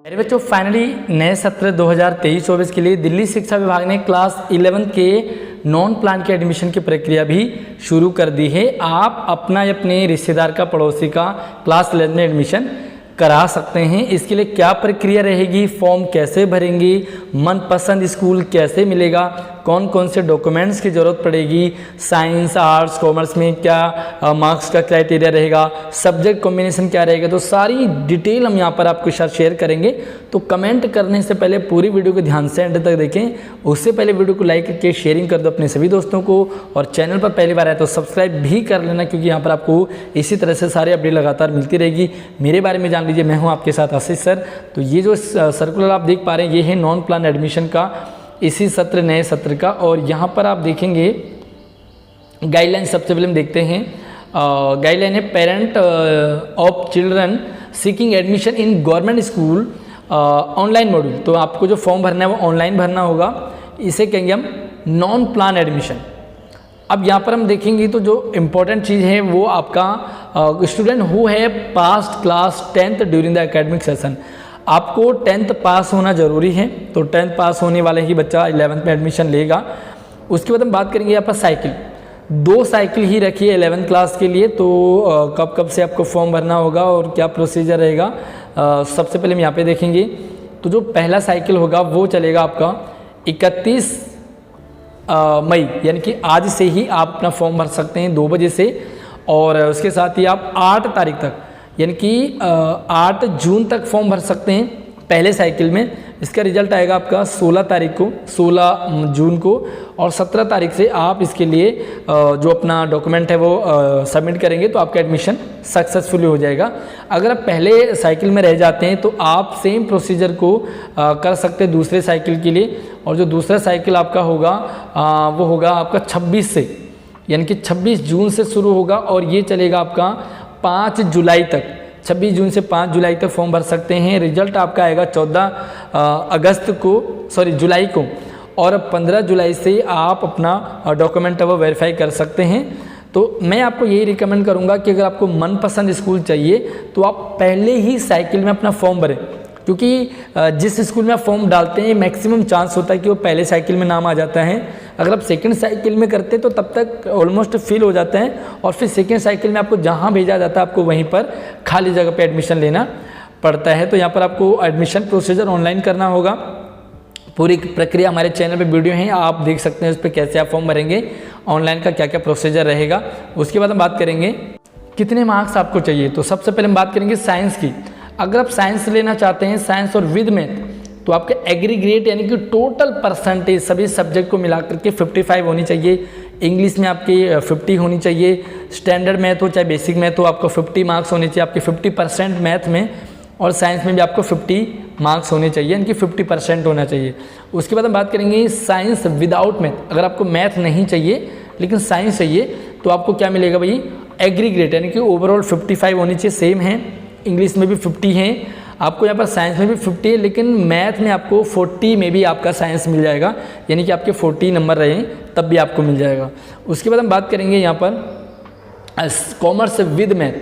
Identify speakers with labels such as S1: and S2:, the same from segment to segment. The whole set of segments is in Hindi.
S1: मेरे बच्चों फाइनली नए सत्र 2023-24 के लिए दिल्ली शिक्षा विभाग ने क्लास 11 के नॉन प्लान के एडमिशन की प्रक्रिया भी शुरू कर दी है। आप अपना या अपने रिश्तेदार का पड़ोसी का क्लास 11 में एडमिशन करा सकते हैं। इसके लिए क्या प्रक्रिया रहेगी, फॉर्म कैसे भरेंगे, मनपसंद स्कूल कैसे मिलेगा, कौन कौन से डॉक्यूमेंट्स की ज़रूरत पड़ेगी, साइंस आर्ट्स कॉमर्स में क्या मार्क्स का क्राइटेरिया रहेगा, सब्जेक्ट कॉम्बिनेशन क्या रहेगा, तो सारी डिटेल हम यहाँ पर आपके साथ शेयर करेंगे। तो कमेंट करने से पहले पूरी वीडियो को ध्यान से एंड तक देखें। उससे पहले वीडियो को लाइक करके शेयरिंग कर दो अपने सभी दोस्तों को, और चैनल पर पहली बार आए तो सब्सक्राइब भी कर लेना, क्योंकि यहाँ पर आपको इसी तरह से सारी अपडेट लगातार मिलती रहेगी। मेरे बारे में जान लीजिए, मैं हूँ आपके साथ आशीष सर। तो ये जो सर्कुलर आप देख पा रहे हैं, ये है नॉन प्लान एडमिशन का इसी सत्र नए सत्र का। और यहाँ पर आप देखेंगे गाइडलाइन, सबसे पहले हम देखते हैं गाइडलाइन है parent of children seeking admission in government school online module. तो आपको जो फॉर्म भरना है वो ऑनलाइन भरना होगा, इसे कहेंगे हम नॉन प्लान एडमिशन। अब यहाँ पर हम देखेंगे तो जो इम्पोर्टेंट चीज़ है वो आपका स्टूडेंट हु है past class 10th during the academic session. आपको 10th पास होना ज़रूरी है, तो 10th पास होने वाले ही बच्चा 11th में एडमिशन लेगा। उसके बाद हम बात करेंगे यहाँ पर साइकिल, 2 साइकिल ही रखिए 11th क्लास के लिए। तो कब कब से आपको फॉर्म भरना होगा और क्या प्रोसीजर रहेगा, सबसे पहले हम यहाँ पे देखेंगे। तो जो पहला साइकिल होगा वो चलेगा आपका 31 मई, यानी कि आज से ही आप अपना फॉर्म भर सकते हैं 2 बजे से। और उसके साथ ही आप 8 तारीख तक, यानी कि 8 जून तक फॉर्म भर सकते हैं पहले साइकिल में। इसका रिजल्ट आएगा आपका 16 तारीख को, 16 जून को। और 17 तारीख से आप इसके लिए जो अपना डॉक्यूमेंट है वो सबमिट करेंगे, तो आपका एडमिशन सक्सेसफुली हो जाएगा। अगर आप पहले साइकिल में रह जाते हैं तो आप सेम प्रोसीजर को कर सकते हैं दूसरे साइकिल के लिए। और जो दूसरा साइकिल आपका होगा वो होगा आपका 26 से, यानी कि 26 जून से शुरू होगा और ये चलेगा आपका 5 जुलाई तक। 26 जून से 5 जुलाई तक फॉर्म भर सकते हैं। रिजल्ट आपका आएगा 14 जुलाई को, और 15 जुलाई से आप अपना डॉक्यूमेंट वो वेरीफाई कर सकते हैं। तो मैं आपको यही रिकमेंड करूंगा कि अगर आपको मनपसंद स्कूल चाहिए तो आप पहले ही साइकिल में अपना फॉर्म भरें, क्योंकि जिस स्कूल में आप फॉर्म डालते हैं मैक्सिमम चांस होता है कि वो पहले साइकिल में नाम आ जाता है। अगर आप सेकंड साइकिल में करते तो तब तक ऑलमोस्ट फिल हो जाते हैं, और फिर सेकंड साइकिल में आपको जहां भेजा जाता है आपको वहीं पर खाली जगह पे एडमिशन लेना पड़ता है। तो यहाँ पर आपको एडमिशन प्रोसीजर ऑनलाइन करना होगा। पूरी प्रक्रिया हमारे चैनल पे वीडियो है, आप देख सकते हैं उस पर कैसे आप फॉर्म भरेंगे, ऑनलाइन का क्या क्या प्रोसीजर रहेगा। उसके बाद हम बात करेंगे कितने मार्क्स आपको चाहिए। तो सबसे पहले हम बात करेंगे साइंस की। अगर आप साइंस लेना चाहते हैं, साइंस और विद मैथ, तो आपके एग्रीग्रेट यानी कि टोटल परसेंटेज सभी सब्जेक्ट को मिलाकर के 55 होनी चाहिए। इंग्लिश में आपकी 50 होनी चाहिए। स्टैंडर्ड मैथ हो चाहे बेसिक मैथ हो, आपको 50 मार्क्स होने चाहिए आपके 50% मैथ में। और साइंस में भी आपको 50 मार्क्स होने चाहिए, यानी कि 50% होना चाहिए। उसके बाद हम बात करेंगे साइंस विदाउट मैथ। अगर आपको मैथ नहीं चाहिए लेकिन साइंस चाहिए तो आपको क्या मिलेगा भाई, एग्रीग्रेट, यानी कि ओवरऑल 55 होनी चाहिए। सेम है, इंग्लिश में भी 50 है, आपको यहाँ पर साइंस में भी 50 है, लेकिन मैथ में आपको 40 में भी आपका साइंस मिल जाएगा, यानी कि आपके 40 नंबर रहे तब भी आपको मिल जाएगा। उसके बाद हम बात करेंगे यहाँ पर कॉमर्स विद मैथ।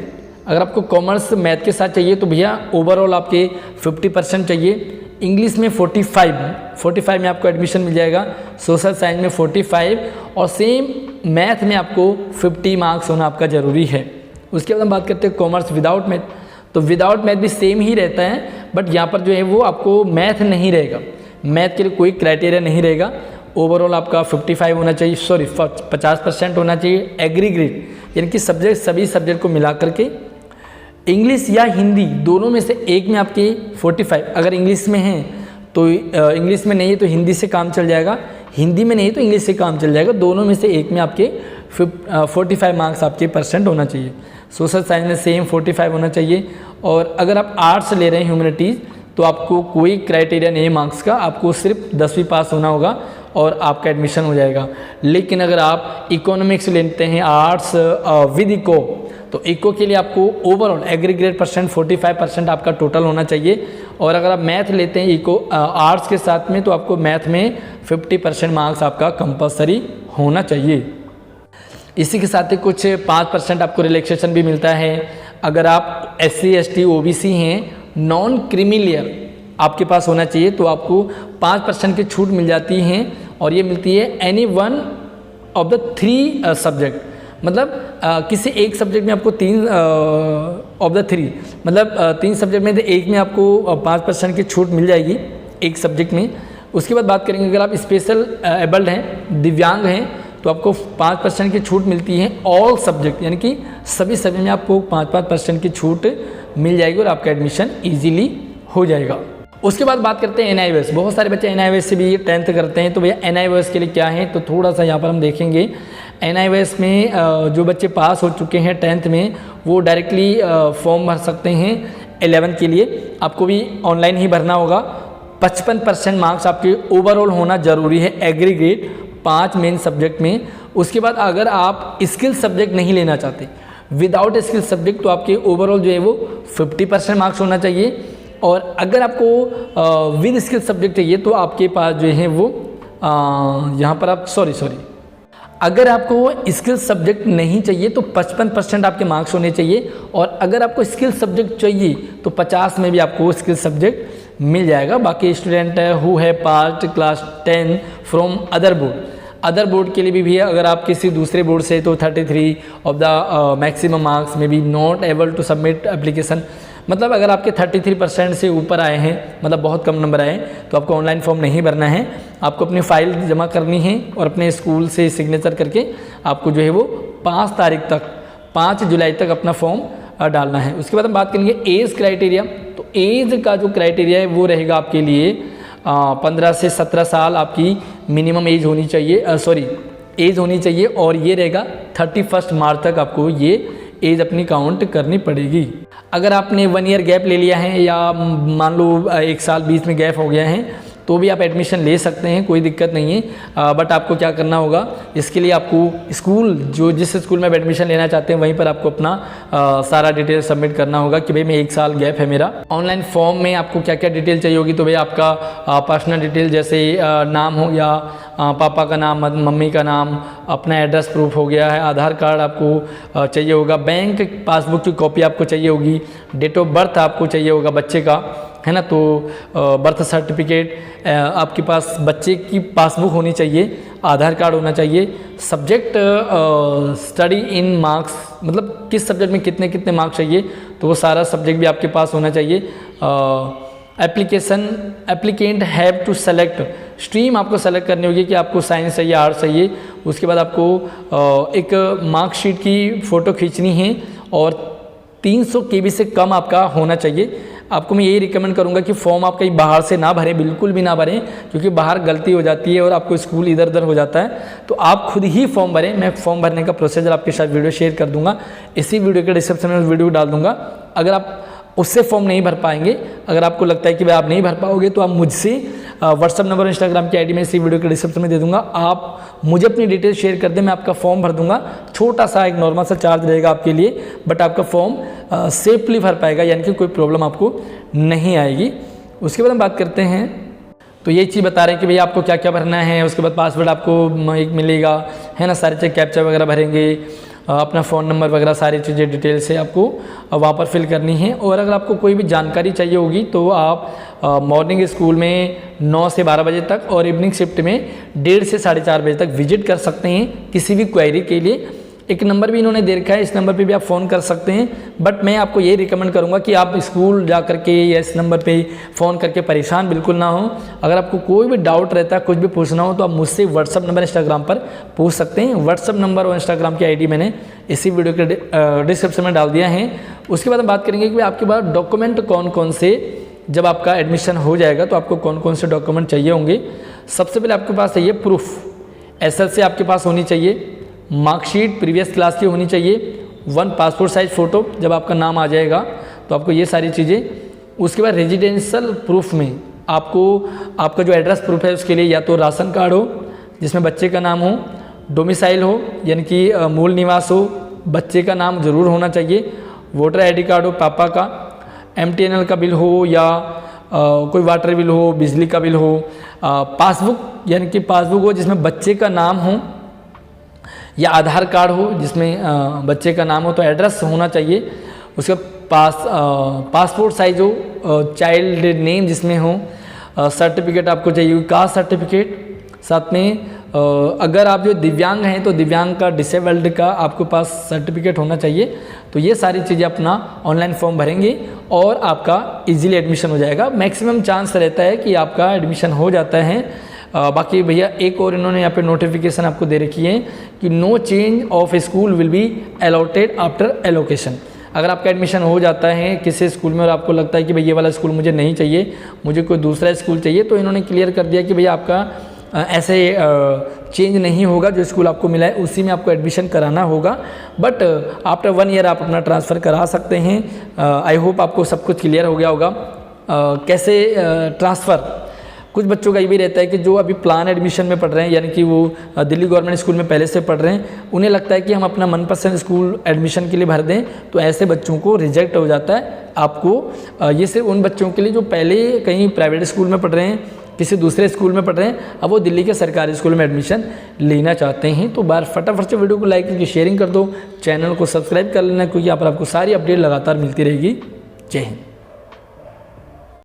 S1: अगर आपको कॉमर्स मैथ के साथ चाहिए तो भैया ओवरऑल आपके 50% चाहिए। इंग्लिश में 45 में आपको एडमिशन मिल जाएगा, सोशल साइंस में 45, और सेम मैथ में आपको 50 मार्क्स होना आपका ज़रूरी है। उसके बाद हम बात करते हैं कॉमर्स विदाउट मैथ। तो विदाउट मैथ भी सेम ही रहता है, बट यहाँ पर जो है वो आपको मैथ नहीं रहेगा, मैथ के लिए कोई क्राइटेरिया नहीं रहेगा। ओवरऑल आपका 55 होना चाहिए, 50% होना चाहिए। एग्रीग्रेट यानी कि सभी सब्जेक्ट को मिला करके इंग्लिश या हिंदी दोनों में से एक में आपके 45। अगर इंग्लिश में है तो इंग्लिश में नहीं है तो हिंदी से काम चल जाएगा, हिंदी में नहीं है तो इंग्लिश से काम चल जाएगा। दोनों में से एक में आपके 45 मार्क्स आपके परसेंट होना चाहिए। सोशल साइंस में सेम 45 होना चाहिए। और अगर आप आर्ट्स ले रहे हैं ह्यूमैनिटीज़ तो आपको कोई क्राइटेरिया नहीं है मार्क्स का, आपको सिर्फ 10वीं पास होना होगा और आपका एडमिशन हो जाएगा। लेकिन अगर आप इकोनॉमिक्स लेते हैं, आर्ट्स विद इको, तो इको के लिए आपको ओवरऑल एग्रीग्रेट परसेंट 45% आपका टोटल होना चाहिए। और अगर आप मैथ लेते हैं इको आर्ट्स के साथ में तो आपको मैथ में 50% मार्क्स आपका कंपलसरी होना चाहिए। इसी के साथ ही कुछ 5% आपको रिलैक्सेशन भी मिलता है। अगर आप SC ST OBC हैं, नॉन क्रीमी लेयर आपके पास होना चाहिए, तो आपको 5% की छूट मिल जाती हैं और ये मिलती है any one of the 3 subject, मतलब किसी एक सब्जेक्ट में आपको 3 ऑफ द 3 मतलब 3 सब्जेक्ट में एक में आपको 5% की छूट मिल जाएगी एक सब्जेक्ट में। उसके बाद बात करेंगे अगर आप स्पेशल एबल्ड हैं, दिव्यांग हैं, तो आपको 5% की छूट मिलती है ऑल सब्जेक्ट, यानी कि सभी सब्जेक्ट में आपको 5% की छूट मिल जाएगी और आपका एडमिशन ईजिली हो जाएगा। उसके बाद बात करते हैं NIOS। बहुत सारे बच्चे NIOS से भी 10th करते हैं, तो भैया NIOS के लिए क्या है, तो थोड़ा सा यहाँ पर हम देखेंगे। NIOS में जो बच्चे पास हो चुके हैं 10th में, वो डायरेक्टली फॉर्म भर सकते हैं 11th के लिए। आपको भी ऑनलाइन ही भरना होगा। 55% मार्क्स आपके ओवरऑल होना ज़रूरी है, एग्रीगेट 5 मेन सब्जेक्ट में। उसके बाद अगर आप स्किल सब्जेक्ट नहीं लेना चाहते, विदाउट स्किल सब्जेक्ट, तो आपके ओवरऑल जो है वो 50% मार्क्स होना चाहिए। और अगर आपको विद स्किल सब्जेक्ट चाहिए तो आपके पास जो है वो यहाँ पर आप अगर आपको स्किल सब्जेक्ट नहीं चाहिए तो 55% आपके मार्क्स होने चाहिए, और अगर आपको स्किल सब्जेक्ट चाहिए तो 50 में भी आपको स्किल सब्जेक्ट मिल जाएगा। बाकी स्टूडेंट हु है पास क्लास 10 फ्रॉम अदर बोर्ड के लिए भी है। अगर आप किसी दूसरे बोर्ड से, तो 33 ऑफ द मैक्सिमम मार्क्स में भी not able to submit application, मतलब अगर आपके 33% से ऊपर आए हैं, मतलब बहुत कम नंबर आए, तो आपको ऑनलाइन फॉर्म नहीं भरना है। आपको अपनी फ़ाइल जमा करनी है और अपने स्कूल से सिग्नेचर करके आपको जो है वो 5 जुलाई तक अपना फॉर्म डालना है। उसके बाद हम बात करेंगे एज क्राइटेरिया। तो एज का जो क्राइटेरिया है वो रहेगा आपके लिए 15 से 17 साल आपकी मिनिमम एज होनी चाहिए, और ये रहेगा 31 मार्च तक आपको ये एज अपनी काउंट करनी पड़ेगी। अगर आपने 1 ईयर गैप ले लिया है, या मान लो 1 साल बीच में गैप हो गया है, तो भी आप एडमिशन ले सकते हैं, कोई दिक्कत नहीं है। बट आपको क्या करना होगा, इसके लिए आपको स्कूल जिस स्कूल में आप एडमिशन लेना चाहते हैं वहीं पर आपको अपना सारा डिटेल सबमिट करना होगा कि भाई मैं 1 साल गैप है मेरा। ऑनलाइन फॉर्म में आपको क्या क्या डिटेल चाहिए होगी, तो भाई आपका पर्सनल डिटेल जैसे नाम हो गया, पापा का नाम, मम्मी का नाम, अपना एड्रेस प्रूफ हो गया है, आधार कार्ड आपको चाहिए होगा, बैंक पासबुक की कॉपी आपको चाहिए होगी, डेट ऑफ बर्थ आपको चाहिए होगा बच्चे का, है ना। तो बर्थ सर्टिफिकेट आपके पास, बच्चे की पासबुक होनी चाहिए, आधार कार्ड होना चाहिए, सब्जेक्ट स्टडी इन मार्क्स, मतलब किस सब्जेक्ट में कितने कितने मार्क्स चाहिए, तो वो सारा सब्जेक्ट भी आपके पास होना चाहिए। Applicant have to select stream, आपको सेलेक्ट करनी होगी कि आपको साइंस चाहिए, आर्ट्स चाहिए। उसके बाद आपको एक मार्कशीट की फ़ोटो खींचनी है और 300 KB से कम आपका होना चाहिए। आपको मैं यही रिकमेंड करूंगा कि फॉर्म आप कहीं बाहर से ना भरें, बिल्कुल भी ना भरें, क्योंकि बाहर गलती हो जाती है और आपको स्कूल इधर उधर हो जाता है। तो आप खुद ही फॉर्म भरें। मैं फॉर्म भरने का प्रोसीजर आपके साथ वीडियो शेयर कर दूंगा, इसी वीडियो के डिस्क्रिप्शन में वीडियो डाल दूंगा। अगर आप उससे फॉर्म नहीं भर पाएंगे, अगर आपको लगता है कि भाई आप नहीं भर पाओगे, तो आप मुझसे व्हाट्सअप नंबर, इंस्टाग्राम की आईडी में इसी वीडियो के डिस्क्रिप्शन में दे दूंगा। आप मुझे अपनी डिटेल शेयर कर दें, मैं आपका फॉर्म भर दूंगा। छोटा सा एक नॉर्मल सा चार्ज रहेगा आपके लिए, बट आपका फॉर्म सेफली भर पाएगा, यानी कि कोई प्रॉब्लम आपको नहीं आएगी। उसके बाद हम बात करते हैं, तो ये चीज़ बता रहे हैं कि भैया आपको क्या क्या भरना है। उसके बाद पासवर्ड आपको एक मिलेगा, है ना, सारे चेक कैप्चा वगैरह भरेंगे, अपना फ़ोन नंबर वगैरह सारी चीज़ें डिटेल से आपको वहाँ पर फिल करनी है। और अगर आपको कोई भी जानकारी चाहिए होगी तो आप मॉर्निंग स्कूल में 9 से 12 बजे तक और इवनिंग शिफ्ट में 1:30 से 4:30 बजे तक विजिट कर सकते हैं किसी भी क्वेरी के लिए। एक नंबर भी इन्होंने दे रखा है, इस नंबर पे भी आप फ़ोन कर सकते हैं। बट मैं आपको ये रिकमेंड करूँगा कि आप स्कूल जा करके या इस नंबर पे फ़ोन करके परेशान बिल्कुल ना हो। अगर आपको कोई भी डाउट रहता है, कुछ भी पूछना हो, तो आप मुझसे व्हाट्सअप नंबर, इंस्टाग्राम पर पूछ सकते हैं। व्हाट्सअप नंबर और इंस्टाग्राम की ID मैंने इसी वीडियो के डिस्क्रिप्शन में डाल दिया है। उसके बाद हम बात करेंगे कि आपके पास डॉक्यूमेंट कौन कौन से, जब आपका एडमिशन हो जाएगा तो आपको कौन कौन से डॉक्यूमेंट चाहिए होंगे। सबसे पहले आपके पास चाहिए प्रूफ, SSC आपके पास होनी चाहिए, मार्कशीट प्रीवियस क्लास की होनी चाहिए, 1 पासपोर्ट साइज फ़ोटो जब आपका नाम आ जाएगा तो आपको ये सारी चीज़ें। उसके बाद रेजिडेंशियल प्रूफ में आपको आपका जो एड्रेस प्रूफ है उसके लिए या तो राशन कार्ड हो जिसमें बच्चे का नाम हो, डोमिसाइल हो यानी कि मूल निवास हो, बच्चे का नाम ज़रूर होना चाहिए, वोटर ID कार्ड हो पापा का, MTNL का बिल हो या कोई वाटर बिल हो, बिजली का बिल हो, पासबुक यानी कि पासबुक हो जिसमें बच्चे का नाम हो, या आधार कार्ड हो जिसमें बच्चे का नाम हो, तो एड्रेस होना चाहिए। उसका पासपोर्ट साइज हो, चाइल्ड नेम जिसमें हो, सर्टिफिकेट आपको चाहिए, कास्ट सर्टिफिकेट, साथ में अगर आप जो दिव्यांग हैं तो दिव्यांग का, डिसेबल्ड का आपके पास सर्टिफिकेट होना चाहिए। तो ये सारी चीज़ें अपना ऑनलाइन फॉर्म भरेंगे और आपका इजीली एडमिशन हो जाएगा। मैक्सिमम चांस रहता है कि आपका एडमिशन हो जाता है। बाकी भैया एक और इन्होंने यहाँ पे नोटिफिकेशन आपको दे रखी है कि no change of school will be allotted after allocation. अगर आपका एडमिशन हो जाता है किसी स्कूल में और आपको लगता है कि भैया ये वाला स्कूल मुझे नहीं चाहिए, मुझे कोई दूसरा स्कूल चाहिए, तो इन्होंने क्लियर कर दिया कि भैया आपका ऐसे चेंज नहीं होगा, जो स्कूल आपको मिला है उसी में आपको एडमिशन कराना होगा। बट आफ्टर 1 ईयर आप अपना ट्रांसफ़र करा सकते हैं। आई होप आपको सब कुछ क्लियर हो गया होगा। कैसे ट्रांसफ़र, कुछ बच्चों का ये भी रहता है कि जो अभी प्लान एडमिशन में पढ़ रहे हैं, यानी कि वो दिल्ली गवर्नमेंट स्कूल में पहले से पढ़ रहे हैं, उन्हें लगता है कि हम अपना मनपसंद स्कूल एडमिशन के लिए भर दें, तो ऐसे बच्चों को रिजेक्ट हो जाता है। आपको ये सिर्फ उन बच्चों के लिए जो पहले कहीं प्राइवेट स्कूल में पढ़ रहे हैं, किसी दूसरे स्कूल में पढ़ रहे हैं, अब वो दिल्ली के सरकारी स्कूल में एडमिशन लेना चाहते हैं। तो बार फटाफट से वीडियो को लाइक करके शेयरिंग कर दो, चैनल को सब्सक्राइब कर लेना, क्योंकि यहाँ पर आपको सारी अपडेट लगातार मिलती रहेगी। जय हिंद।